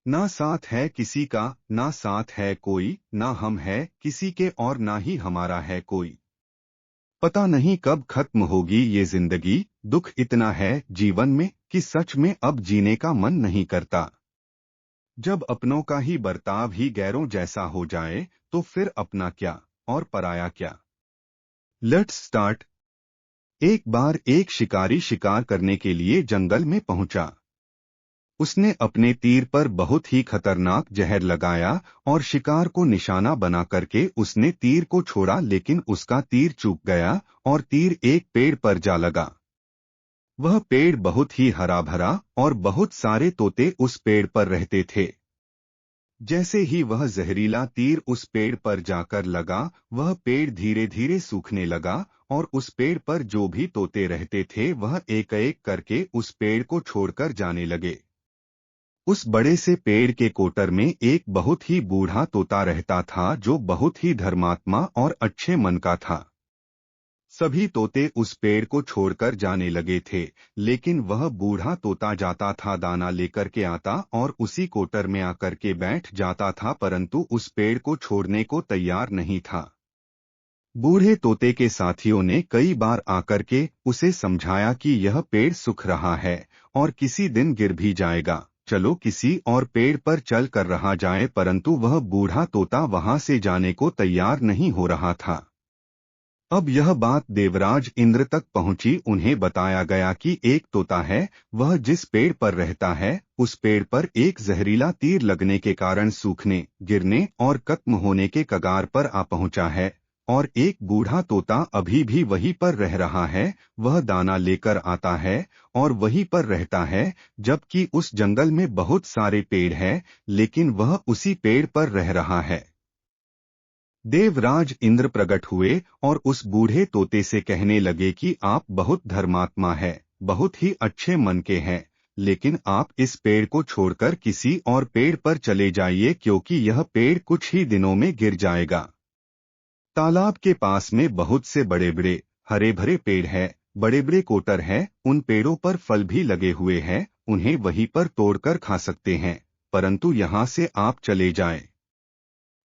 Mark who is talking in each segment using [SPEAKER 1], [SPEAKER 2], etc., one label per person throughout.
[SPEAKER 1] ना साथ है किसी का, ना साथ है कोई, ना हम है किसी के और ना ही हमारा है कोई। पता नहीं कब खत्म होगी ये जिंदगी, दुख इतना है जीवन में कि सच में अब जीने का मन नहीं करता। जब अपनों का ही बर्ताव ही गैरों जैसा हो जाए, तो फिर अपना क्या और पराया क्या। Let's start. एक बार एक शिकारी शिकार करने के लिए जंगल में पहुंचा। उसने अपने तीर पर बहुत ही खतरनाक जहर लगाया और शिकार को निशाना बना करके उसने तीर को छोड़ा, लेकिन उसका तीर चूक गया और तीर एक पेड़ पर जा लगा। वह पेड़ बहुत ही हरा भरा और बहुत सारे तोते उस पेड़ पर रहते थे। जैसे ही वह जहरीला तीर उस पेड़ पर जाकर लगा, वह पेड़ धीरे धीरे सूखने लगा और उस पेड़ पर जो भी तोते रहते थे वह एक एक करके उस पेड़ को छोड़कर जाने लगे। उस बड़े से पेड़ के कोटर में एक बहुत ही बूढ़ा तोता रहता था जो बहुत ही धर्मात्मा और अच्छे मन का था। सभी तोते उस पेड़ को छोड़कर जाने लगे थे, लेकिन वह बूढ़ा तोता जाता था, दाना लेकर के आता और उसी कोटर में आकर के बैठ जाता था, परंतु उस पेड़ को छोड़ने को तैयार नहीं था। बूढ़े तोते के साथियों ने कई बार आकर के उसे समझाया कि यह पेड़ सूख रहा है और किसी दिन गिर भी जाएगा, चलो किसी और पेड़ पर चल कर रहा जाए, परंतु वह बूढ़ा तोता वहां से जाने को तैयार नहीं हो रहा था। अब यह बात देवराज इंद्र तक पहुंची। उन्हें बताया गया कि एक तोता है, वह जिस पेड़ पर रहता है उस पेड़ पर एक जहरीला तीर लगने के कारण सूखने, गिरने और खत्म होने के कगार पर आ पहुंचा है, और एक बूढ़ा तोता अभी भी वहीं पर रह रहा है। वह दाना लेकर आता है और वहीं पर रहता है, जबकि उस जंगल में बहुत सारे पेड़ हैं, लेकिन वह उसी पेड़ पर रह रहा है। देवराज इंद्र प्रकट हुए और उस बूढ़े तोते से कहने लगे कि आप बहुत धर्मात्मा है, बहुत ही अच्छे मन के हैं, लेकिन आप इस पेड़ को छोड़कर किसी और पेड़ पर चले जाइए, क्योंकि यह पेड़ कुछ ही दिनों में गिर जाएगा। तालाब के पास में बहुत से बड़े बड़े हरे भरे पेड़ हैं, बड़े बड़े कोटर हैं, उन पेड़ों पर फल भी लगे हुए हैं, उन्हें वहीं पर तोड़कर खा सकते हैं, परंतु यहाँ से आप चले जाएं।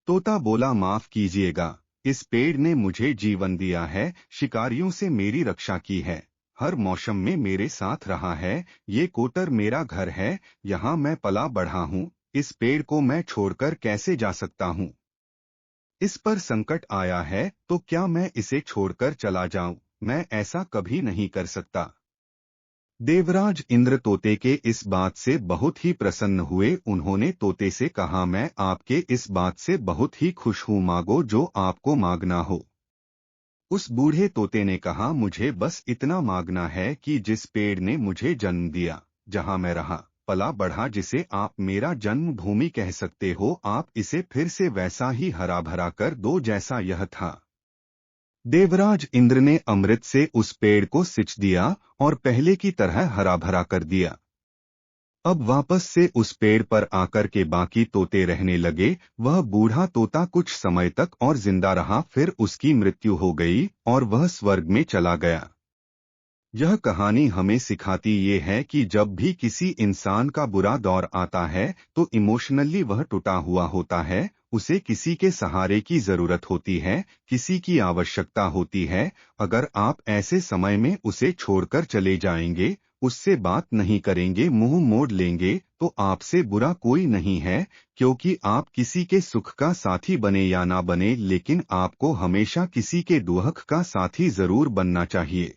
[SPEAKER 1] तोता बोला, माफ कीजिएगा, इस पेड़ ने मुझे जीवन दिया है, शिकारियों से मेरी रक्षा की है, हर मौसम में मेरे साथ रहा है, ये कोटर मेरा घर है, यहाँ मैं पला बढ़ा हूँ, इस पेड़ को मैं छोड़कर कैसे जा सकता हूँ। इस पर संकट आया है तो क्या मैं इसे छोड़कर चला जाऊं? मैं ऐसा कभी नहीं कर सकता। देवराज इंद्र तोते के इस बात से बहुत ही प्रसन्न हुए। उन्होंने तोते से कहा, मैं आपके इस बात से बहुत ही खुश हूँ, मांगो जो आपको मांगना हो। उस बूढ़े तोते ने कहा, मुझे बस इतना मांगना है कि जिस पेड़ ने मुझे जन्म दिया, जहाँ मैं रहा पला बढ़ा, जिसे आप मेरा जन्मभूमि कह सकते हो, आप इसे फिर से वैसा ही हरा भरा कर दो जैसा यह था। देवराज इंद्र ने अमृत से उस पेड़ को सिंच दिया और पहले की तरह हरा भरा कर दिया। अब वापस से उस पेड़ पर आकर के बाकी तोते रहने लगे। वह बूढ़ा तोता कुछ समय तक और जिंदा रहा, फिर उसकी मृत्यु हो गई और वह स्वर्ग में चला गया। यह कहानी हमें सिखाती ये है कि जब भी किसी इंसान का बुरा दौर आता है तो इमोशनली वह टूटा हुआ होता है, उसे किसी के सहारे की जरूरत होती है, किसी की आवश्यकता होती है। अगर आप ऐसे समय में उसे छोड़कर चले जाएंगे, उससे बात नहीं करेंगे, मुंह मोड़ लेंगे, तो आपसे बुरा कोई नहीं है, क्योंकि आप किसी के सुख का साथी बने या ना बने, लेकिन आपको हमेशा किसी के दुख का साथी जरूर बनना चाहिए।